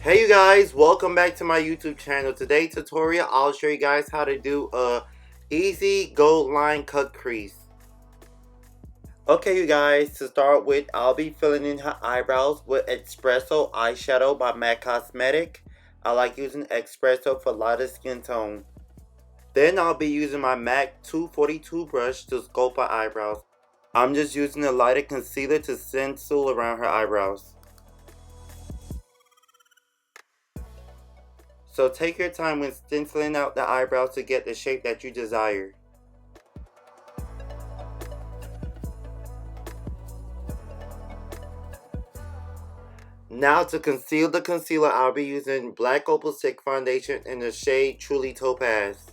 Hey you guys, welcome back to my YouTube channel. Today's tutorial, I'll show you guys how to do a easy gold line cut crease. Okay you guys, to start with, I'll be filling in her eyebrows with Espresso Eyeshadow by MAC Cosmetics. I like using Espresso for lighter skin tone. Then I'll be using my MAC 242 brush to sculpt her eyebrows. I'm just using a lighter concealer to stencil around her eyebrows. So take your time when stenciling out the eyebrows to get the shape that you desire. Now to conceal the concealer, I'll be using black Opal Stick foundation in the shade Truly Topaz.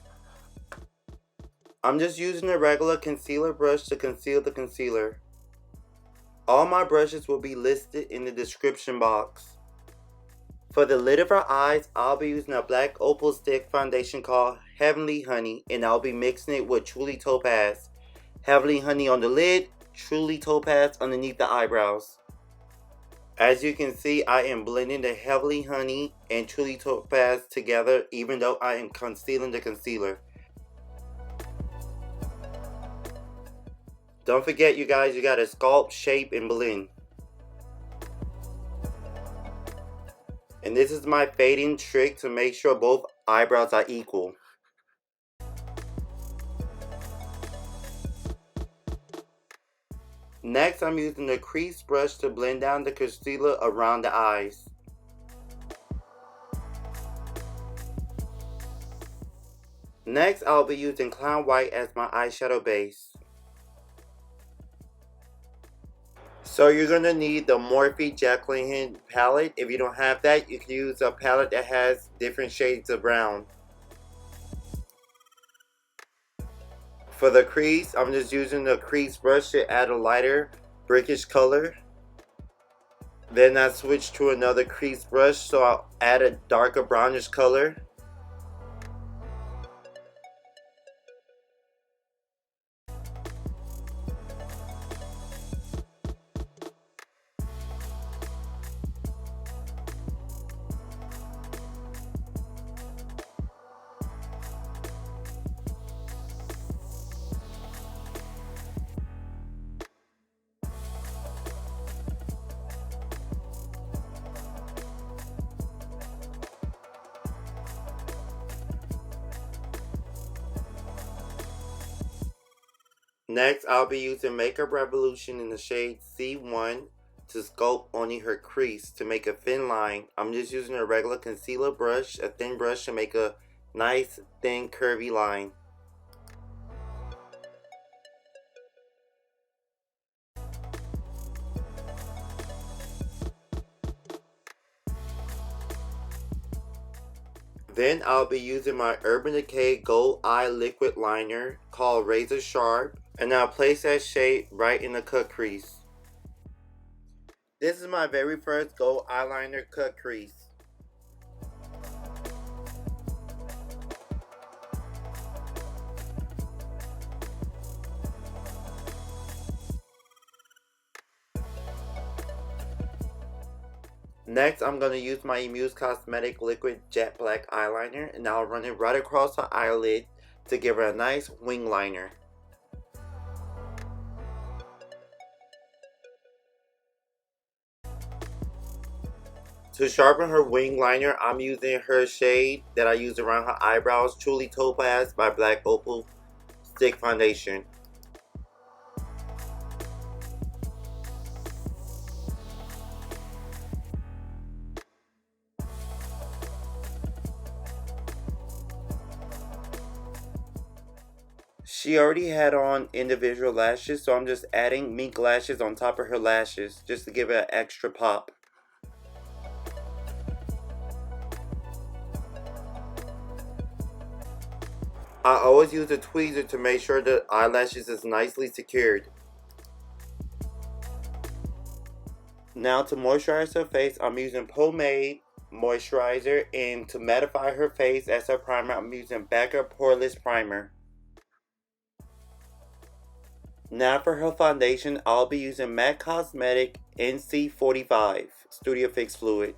I'm just using a regular concealer brush to conceal the concealer. All my brushes will be listed in the description box. For the lid of her eyes, I'll be using a black Opal Stick foundation called Heavenly Honey, and I'll be mixing it with Truly Topaz. Heavenly Honey on the lid, Truly Topaz underneath the eyebrows. As you can see, I am blending the Heavenly Honey and Truly Topaz together, even though I am concealing the concealer. Don't forget you guys, you gotta sculpt, shape, and blend. And this is my fading trick to make sure both eyebrows are equal. Next, I'm using the Crease brush to blend down the concealer around the eyes. Next, I'll be using Clown White as my eyeshadow base. So you're going to need the Morphe Jaclyn palette. If you don't have that, you can use a palette that has different shades of brown. For the crease, I'm just using the Crease brush to add a lighter brickish color. Then I switch to another crease brush, so I'll add a darker brownish color. Next, I'll be using Makeup Revolution in the shade C1 to sculpt only her crease to make a thin line. I'm just using a regular concealer brush, a thin brush, to make a nice, thin, curvy line. Then I'll be using my Urban Decay Gold Eye Liquid Liner called Razor Sharp, and I'll place that shade right in the cut crease. This is my very first gold eyeliner cut crease. Next, I'm going to use my Muse Cosmetics Liquid Jet Black Eyeliner, and I'll run it right across her eyelid to give her a nice wing liner. To sharpen her wing liner, I'm using her shade that I use around her eyebrows, Truly Topaz by Black Opal Stick Foundation. She already had on individual lashes, so I'm just adding mink lashes on top of her lashes just to give it an extra pop. I always use a tweezer to make sure the eyelashes is nicely secured. Now to moisturize her face, I'm using pomade moisturizer, and to mattify her face as her primer, I'm using Becca poreless primer. Now for her foundation, I'll be using MAC Cosmetics NC45 Studio Fix Fluid.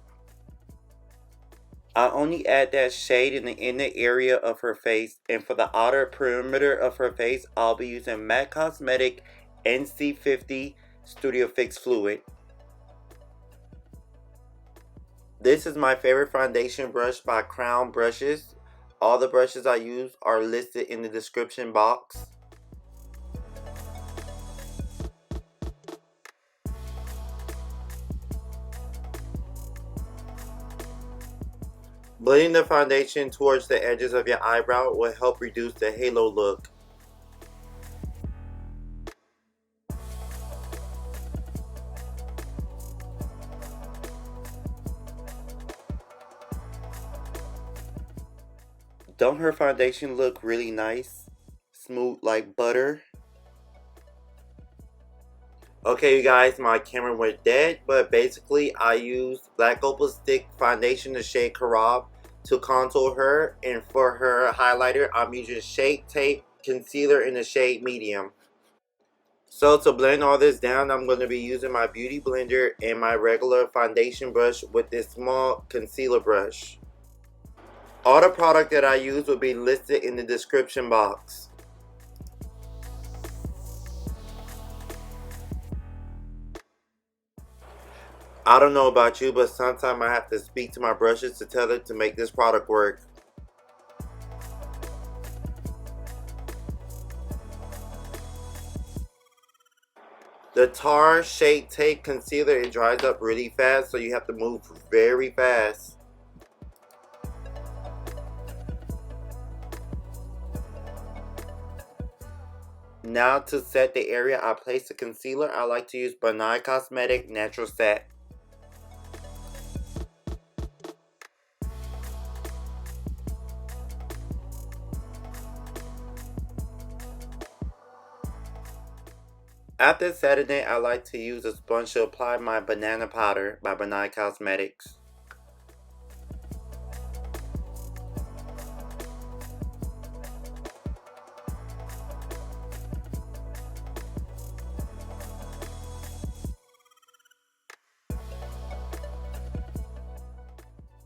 I only add that shade in the inner area of her face, and for the outer perimeter of her face, I'll be using MAC Cosmetic NC50 Studio Fix Fluid. This is my favorite foundation brush by Crown Brushes. All the brushes I use are listed in the description box. Blending the foundation towards the edges of your eyebrow will help reduce the halo look. Don't her foundation look really nice? Smooth like butter? Okay, you guys, my camera went dead, but basically I used Black Opal Stick foundation the shade Carb to contour her, and for her highlighter I'm using Shape Tape concealer in the shade medium. So to blend all this down, I'm going to be using my beauty blender and my regular foundation brush with this small concealer brush. All the product that I use will be listed in the description box. I don't know about you, but sometimes I have to speak to my brushes to tell it to make this product work. The Tar Shape Tape Concealer, it dries up really fast, so you have to move very fast. Now to set the area I place the concealer, I like to use Benign Cosmetic Natural Set. After setting it, I like to use a sponge to apply my banana powder by Benign Cosmetics.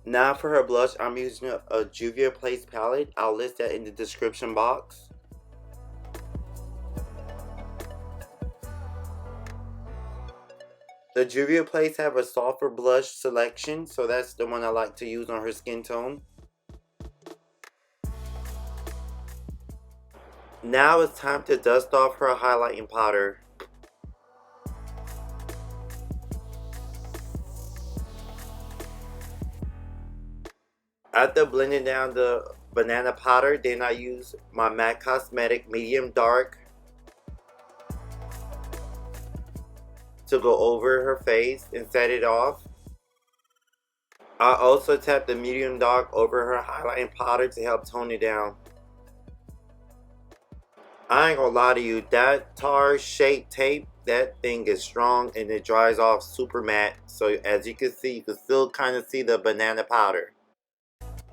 Now for her blush, I'm using a Juvia's Place palette. I'll list that in the description box. The Juvia's Place have a softer blush selection, so that's the one I like to use on her skin tone. Now it's time to dust off her highlighting powder. After blending down the banana powder, then I use my MAC Cosmetic Medium Dark to go over her face and set it off. I also tap the medium dark over her highlighting powder to help tone it down. I ain't gonna lie to you, that Tar Shape Tape, that thing is strong and it dries off super matte. So as you can see, you can still kind of see the banana powder.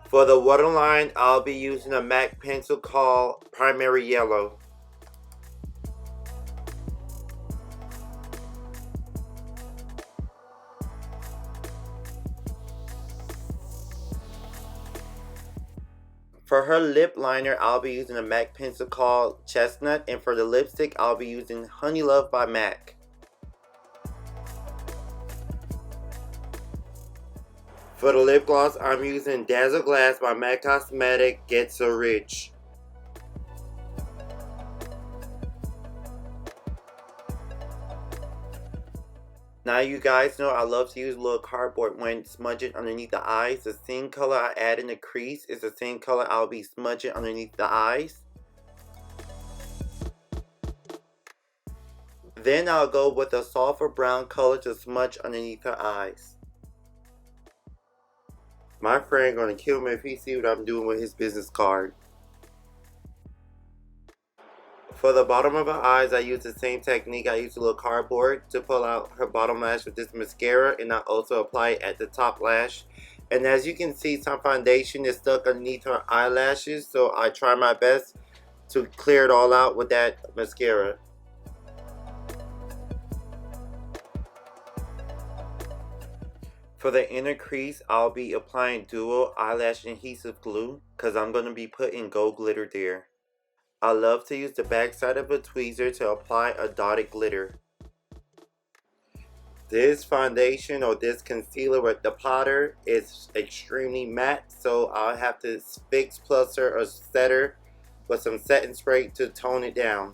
For the waterline, I'll be using a MAC pencil called Primary Yellow. For her lip liner, I'll be using a MAC pencil called Chestnut, and for the lipstick, I'll be using Honey Love by MAC. For the lip gloss, I'm using Dazzle Glass by MAC Cosmetic Get So Rich. Now you guys know I love to use a little cardboard when smudging underneath the eyes. The same color I add in the crease is the same color I'll be smudging underneath the eyes. Then I'll go with a softer brown color to smudge underneath her eyes. My friend gonna kill me if he see what I'm doing with his business card. For the bottom of her eyes, I use the same technique. I use a little cardboard to pull out her bottom lash with this mascara, and I also apply it at the top lash. And as you can see, some foundation is stuck underneath her eyelashes, so I try my best to clear it all out with that mascara. For the inner crease, I'll be applying dual eyelash adhesive glue because I'm going to be putting gold glitter there. I love to use the backside of a tweezer to apply a dotted glitter. This foundation or this concealer with the powder is extremely matte, so I'll have to fix plusser or setter with some setting spray to tone it down.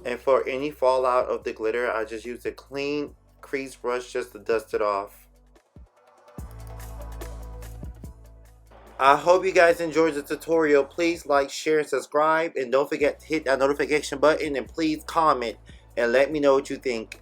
And for any fallout of the glitter, I just use a clean crease brush just to dust it off. I hope you guys enjoyed the tutorial. Please like, share, and subscribe. And don't forget to hit that notification button. And please comment and let me know what you think.